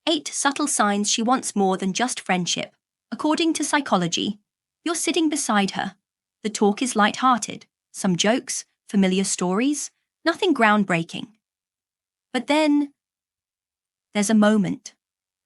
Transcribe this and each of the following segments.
8 subtle signs she wants more than just friendship. According to psychology, you're sitting beside her. The talk is light-hearted, some jokes, familiar stories, nothing groundbreaking. But then, there's a moment.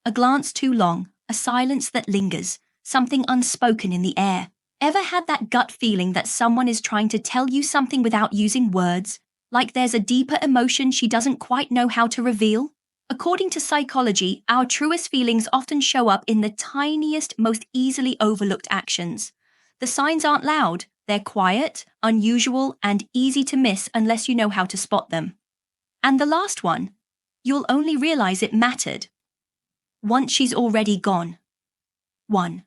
A glance too long, a silence that lingers, something unspoken in the air. Ever had that gut feeling that someone is trying to tell you something without using words? Like there's a deeper emotion she doesn't quite know how to reveal? According to psychology, our truest feelings often show up in the tiniest, most easily overlooked actions. The signs aren't loud, they're quiet, unusual, and easy to miss unless you know how to spot them. And the last one, you'll only realize it mattered once she's already gone. 1.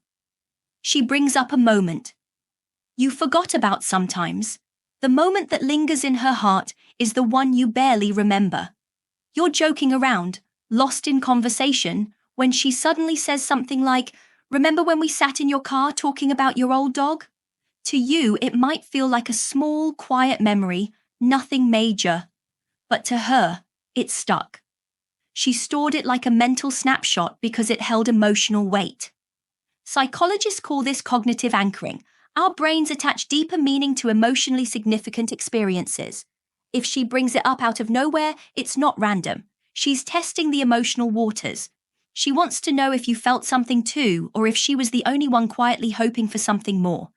She brings up a moment you forgot about sometimes. The moment that lingers in her heart is the one you barely remember. You're joking around, lost in conversation, when she suddenly says something like, "Remember when we sat in your car talking about your old dog?" To you, it might feel like a small, quiet memory, nothing major. But to her, it stuck. She stored it like a mental snapshot because it held emotional weight. Psychologists call this cognitive anchoring. Our brains attach deeper meaning to emotionally significant experiences. If she brings it up out of nowhere, it's not random. She's testing the emotional waters. She wants to know if you felt something too, or if she was the only one quietly hoping for something more.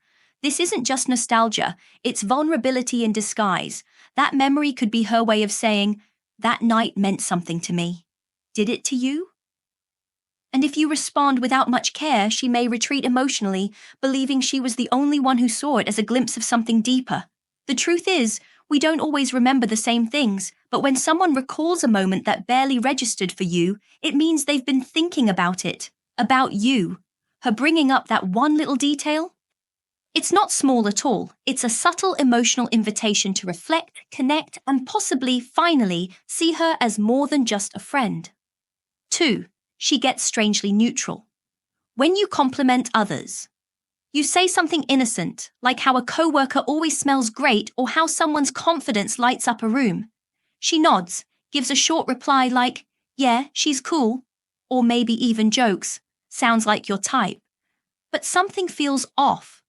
This isn't just nostalgia, it's vulnerability in disguise. That memory could be her way of saying, "That night meant something to me. Did it to you?" And if you respond without much care, she may retreat emotionally, believing she was the only one who saw it as a glimpse of something deeper. The truth is, we don't always remember the same things, but when someone recalls a moment that barely registered for you, it means they've been thinking about it, about you. Her bringing up that one little detail? It's not small at all. It's a subtle emotional invitation to reflect, connect, and possibly, finally, see her as more than just a friend. 2. She gets strangely neutral. When you compliment others, you say something innocent, like how a coworker always smells great or how someone's confidence lights up a room. She nods, gives a short reply like, "Yeah, she's cool," or maybe even jokes, "Sounds like your type." But something feels off.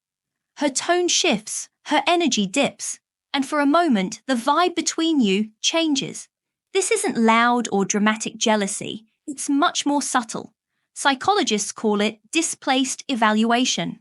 Her tone shifts, her energy dips, and for a moment, the vibe between you changes. This isn't loud or dramatic jealousy. It's much more subtle. Psychologists call it displaced evaluation.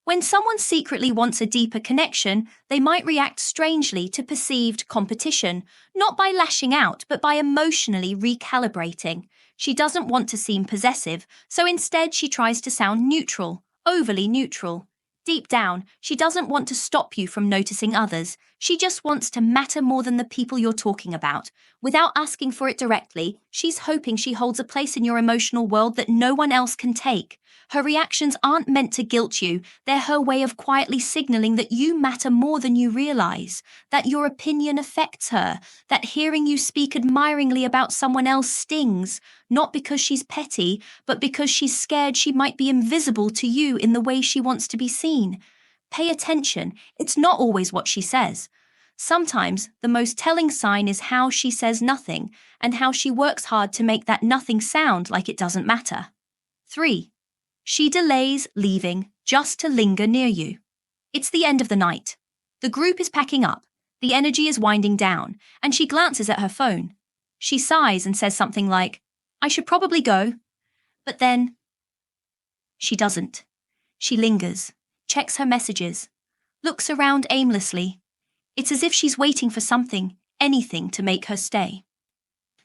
When someone secretly wants a deeper connection, they might react strangely to perceived competition, not by lashing out, but by emotionally recalibrating. She doesn't want to seem possessive, so instead she tries to sound neutral, overly neutral. Deep down, she doesn't want to stop you from noticing others. She just wants to matter more than the people you're talking about. Without asking for it directly, she's hoping she holds a place in your emotional world that no one else can take. Her reactions aren't meant to guilt you. They're her way of quietly signaling that you matter more than you realize, that your opinion affects her, that hearing you speak admiringly about someone else stings, not because she's petty, but because she's scared she might be invisible to you in the way she wants to be seen. Pay attention. It's not always what she says. Sometimes the most telling sign is how she says nothing and how she works hard to make that nothing sound like it doesn't matter. 3. She delays leaving just to linger near you. It's the end of the night. The group is packing up, the energy is winding down, and she glances at her phone. She sighs and says something like, "I should probably go." But then, she doesn't. She lingers, checks her messages, looks around aimlessly. It's as if she's waiting for something, anything to make her stay.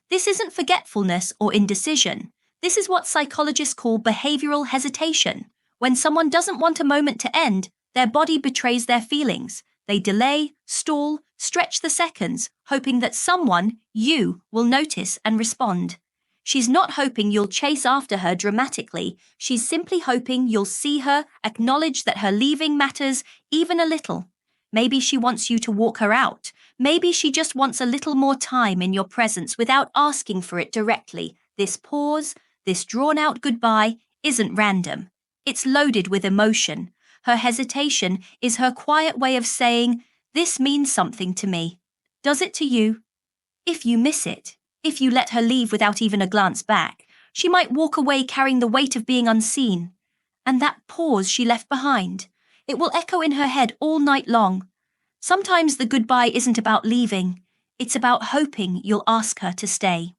This isn't forgetfulness or indecision. This is what psychologists call behavioral hesitation. When someone doesn't want a moment to end, their body betrays their feelings. They delay, stall, stretch the seconds, hoping that someone, you, will notice and respond. She's not hoping you'll chase after her dramatically. She's simply hoping you'll see her, acknowledge that her leaving matters, even a little. Maybe she wants you to walk her out. Maybe she just wants a little more time in your presence without asking for it directly. This pause, this drawn-out goodbye, isn't random. It's loaded with emotion. Her hesitation is her quiet way of saying, "This means something to me." Does it to you? If you miss it, if you let her leave without even a glance back, She might walk away carrying the weight of being unseen. And that pause she left behind, it will echo in her head all night long. Sometimes the goodbye isn't about leaving. It's about hoping you'll ask her to stay.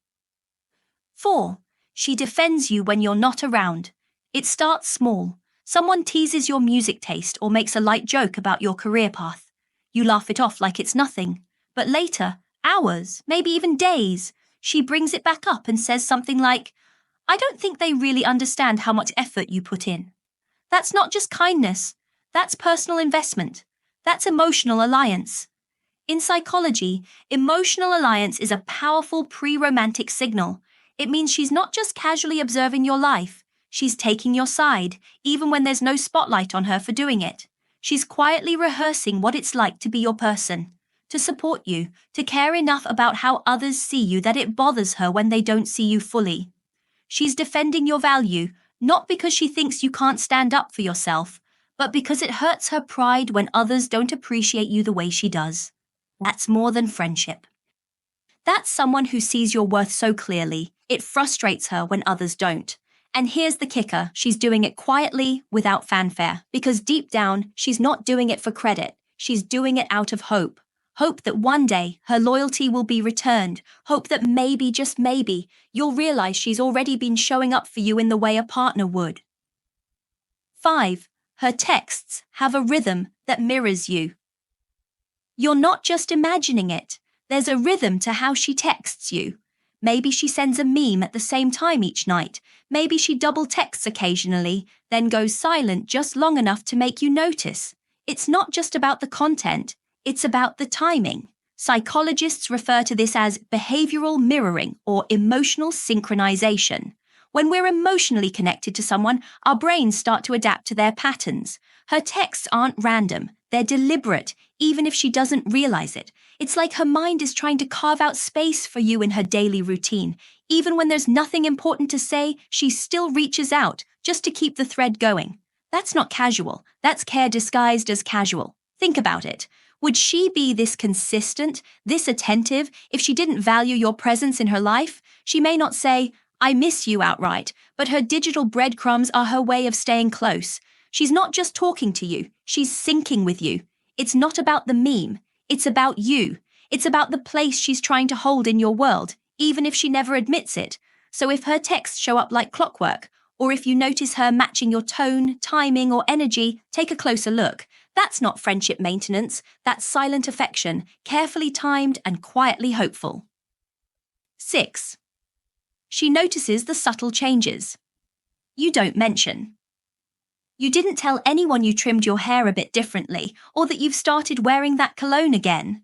4. She defends you when you're not around. It starts small. Someone teases your music taste or makes a light joke about your career path. You laugh it off like it's nothing. But later, hours, maybe even days, she brings it back up and says something like, "I don't think they really understand how much effort you put in." That's not just kindness. That's personal investment. That's emotional alliance. In psychology, emotional alliance is a powerful pre-romantic signal. It means she's not just casually observing your life. She's taking your side, even when there's no spotlight on her for doing it. She's quietly rehearsing what it's like to be your person, to support you, to care enough about how others see you that it bothers her when they don't see you fully. She's defending your value, not because she thinks you can't stand up for yourself, but because it hurts her pride when others don't appreciate you the way she does. That's more than friendship. That's someone who sees your worth so clearly, it frustrates her when others don't. And here's the kicker, she's doing it quietly, without fanfare, because deep down, she's not doing it for credit. She's doing it out of hope. Hope that one day her loyalty will be returned. Hope that maybe, just maybe, you'll realize she's already been showing up for you in the way a partner would. 5. Her texts have a rhythm that mirrors you. You're not just imagining it. There's a rhythm to how she texts you. Maybe she sends a meme at the same time each night. Maybe she double texts occasionally, then goes silent just long enough to make you notice. It's not just about the content, it's about the timing. Psychologists refer to this as behavioral mirroring or emotional synchronization. When we're emotionally connected to someone, our brains start to adapt to their patterns. Her texts aren't random, they're deliberate, even if she doesn't realize it. It's like her mind is trying to carve out space for you in her daily routine. Even when there's nothing important to say, she still reaches out, just to keep the thread going. That's not casual, that's care disguised as casual. Think about it. Would she be this consistent, this attentive, if she didn't value your presence in her life? She may not say, "I miss you" outright, but her digital breadcrumbs are her way of staying close. She's not just talking to you, she's syncing with you. It's not about the meme, it's about you. It's about the place she's trying to hold in your world, even if she never admits it. So if her texts show up like clockwork, or if you notice her matching your tone, timing, or energy, take a closer look. That's not friendship maintenance, that's silent affection, carefully timed and quietly hopeful. 6. She notices the subtle changes. You don't mention. You didn't tell anyone you trimmed your hair a bit differently, or that you've started wearing that cologne again.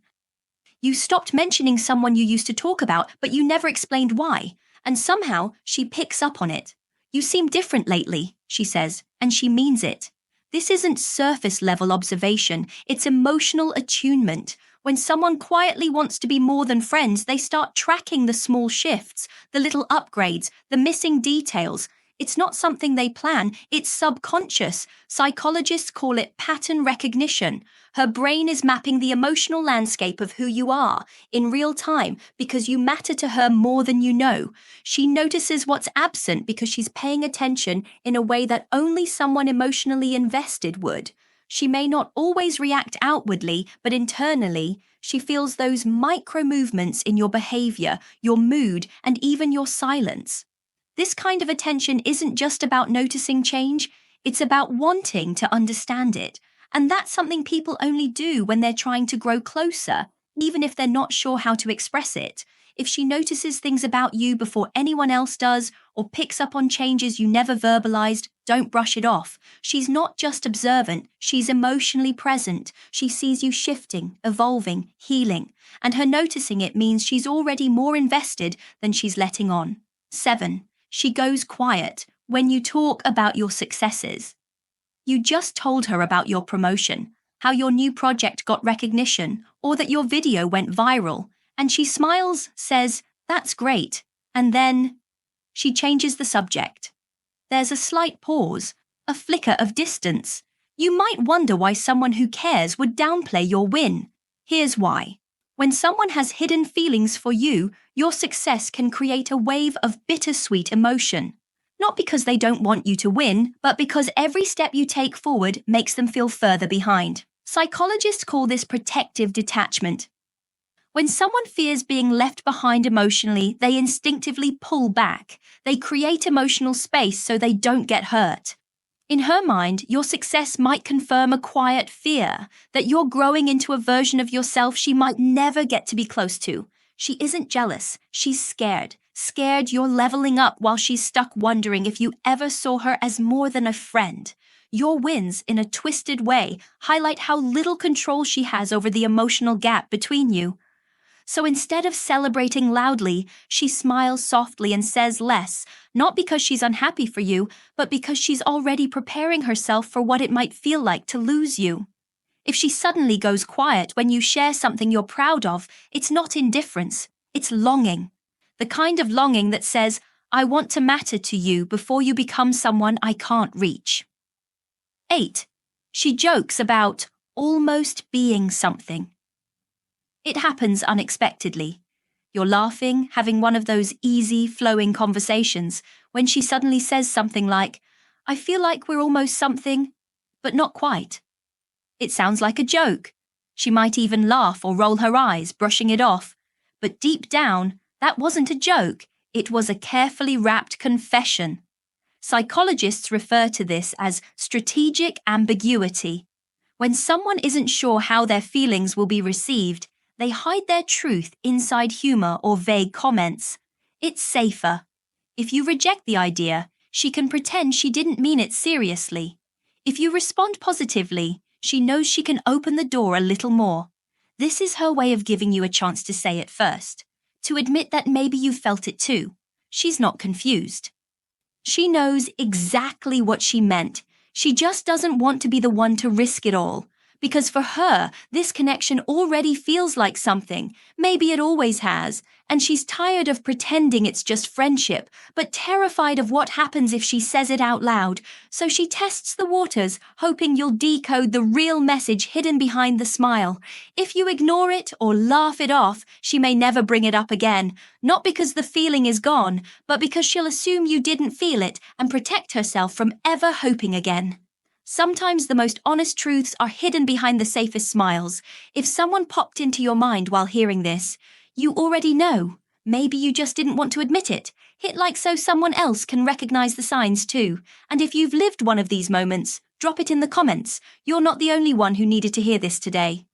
You stopped mentioning someone you used to talk about, but you never explained why, and somehow she picks up on it. "You seem different lately," she says, and she means it. This isn't surface-level observation, it's emotional attunement. When someone quietly wants to be more than friends, they start tracking the small shifts, the little upgrades, the missing details. It's not something they plan, it's subconscious. Psychologists call it pattern recognition. Her brain is mapping the emotional landscape of who you are in real time because you matter to her more than you know. She notices what's absent because she's paying attention in a way that only someone emotionally invested would. She may not always react outwardly, but internally, she feels those micro movements in your behavior, your mood, and even your silence. This kind of attention isn't just about noticing change, it's about wanting to understand it. And that's something people only do when they're trying to grow closer, even if they're not sure how to express it. If she notices things about you before anyone else does, or picks up on changes you never verbalized, don't brush it off. She's not just observant, she's emotionally present. She sees you shifting, evolving, healing, and her noticing it means she's already more invested than she's letting on. 7. She goes quiet when you talk about your successes. You just told her about your promotion, how your new project got recognition, or that your video went viral, and she smiles, says, "That's great," and then she changes the subject. There's a slight pause, a flicker of distance. You might wonder why someone who cares would downplay your win. Here's why. When someone has hidden feelings for you, your success can create a wave of bittersweet emotion. Not because they don't want you to win, but because every step you take forward makes them feel further behind. Psychologists call this protective detachment. When someone fears being left behind emotionally, they instinctively pull back. They create emotional space so they don't get hurt. In her mind, your success might confirm a quiet fear that you're growing into a version of yourself she might never get to be close to. She isn't jealous, she's scared. Scared you're leveling up while she's stuck wondering if you ever saw her as more than a friend. Your wins, in a twisted way, highlight how little control she has over the emotional gap between you. So instead of celebrating loudly, she smiles softly and says less, not because she's unhappy for you, but because she's already preparing herself for what it might feel like to lose you. If she suddenly goes quiet when you share something you're proud of, it's not indifference, it's longing. The kind of longing that says, I want to matter to you before you become someone I can't reach. 8. She jokes about almost being something. It happens unexpectedly. You're laughing, having one of those easy, flowing conversations, when she suddenly says something like, I feel like we're almost something, but not quite. It sounds like a joke. She might even laugh or roll her eyes, brushing it off. But deep down, that wasn't a joke. It was a carefully wrapped confession. Psychologists refer to this as strategic ambiguity. When someone isn't sure how their feelings will be received, they hide their truth inside humor or vague comments. It's safer. If you reject the idea, she can pretend she didn't mean it seriously. If you respond positively, she knows she can open the door a little more. This is her way of giving you a chance to say it first, to admit that maybe you felt it too. She's not confused. She knows exactly what she meant. She just doesn't want to be the one to risk it all. Because for her, this connection already feels like something. Maybe it always has. And she's tired of pretending it's just friendship, but terrified of what happens if she says it out loud. So she tests the waters, hoping you'll decode the real message hidden behind the smile. If you ignore it or laugh it off, she may never bring it up again. Not because the feeling is gone, but because she'll assume you didn't feel it and protect herself from ever hoping again. Sometimes the most honest truths are hidden behind the safest smiles. If someone popped into your mind while hearing this, you already know. Maybe you just didn't want to admit it. Hit like so someone else can recognize the signs too. And if you've lived one of these moments, drop it in the comments. You're not the only one who needed to hear this today.